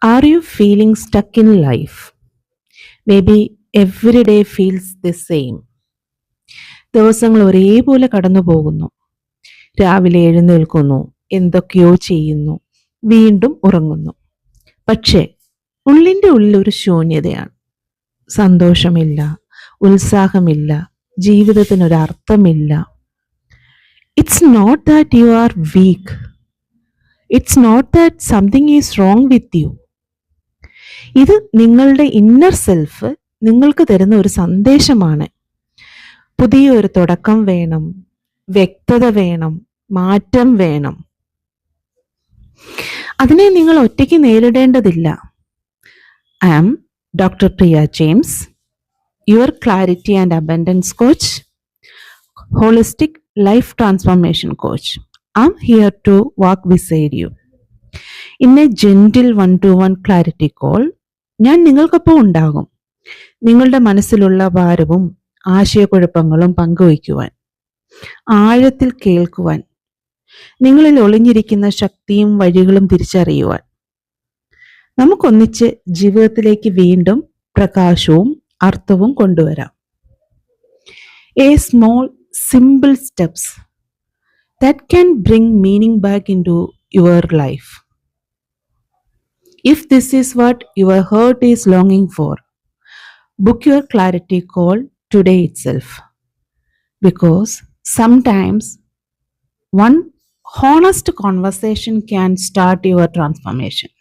Are you feeling stuck in life? Maybe every day feels the same. ദിവസങ്ങൾ ഒരേപോലെ കടന്നു പോകുന്നു. രാവിലെ എഴുന്നേൽക്കുന്നു, എന്തൊക്കെയോ ചെയ്യുന്നു, വീണ്ടും ഉറങ്ങുന്നു. പക്ഷേ ഉള്ളിൻ്റെ ഉള്ളിൽ ഒരു ശൂന്യതയാണ്. സന്തോഷമില്ല, ഉത്സാഹമില്ല, ജീവിതത്തിനൊരു അർത്ഥമില്ല. It's not that you are weak. It's not that something is wrong with you. ഇത് നിങ്ങളുടെ ഇന്നർ സെൽഫ് നിങ്ങൾക്ക് തരുന്ന ഒരു സന്ദേശമാണ്. പുതിയൊരു തുടക്കം വേണം, വ്യക്തത വേണം, മാറ്റം വേണം. അതിനെ നിങ്ങൾ ഒറ്റയ്ക്ക് നേരിടേണ്ടതില്ല. I am doctor Priya James, your clarity and abundance coach, holistic life transformation coach. I am here to walk beside you in a gentle 1-to-1 clarity call. ഞാൻ നിങ്ങൾക്കൊപ്പം ഉണ്ടാകും, നിങ്ങളുടെ മനസ്സിലുള്ള ഭാരവും ആശയക്കുഴപ്പങ്ങളും പങ്കുവയ്ക്കുവാൻ, ആഴത്തിൽ കേൾക്കുവാൻ, നിങ്ങളിൽ ഒളിഞ്ഞിരിക്കുന്ന ശക്തിയും വഴികളും തിരിച്ചറിയുവാൻ. നമുക്കൊന്നിച്ച് ജീവിതത്തിലേക്ക് വീണ്ടും പ്രകാശവും അർത്ഥവും കൊണ്ടുവരാം. A small simple steps that can bring meaning back into your life. If this is what your heart is longing for, book your clarity call today itself. Because sometimes one honest conversation can start your transformation.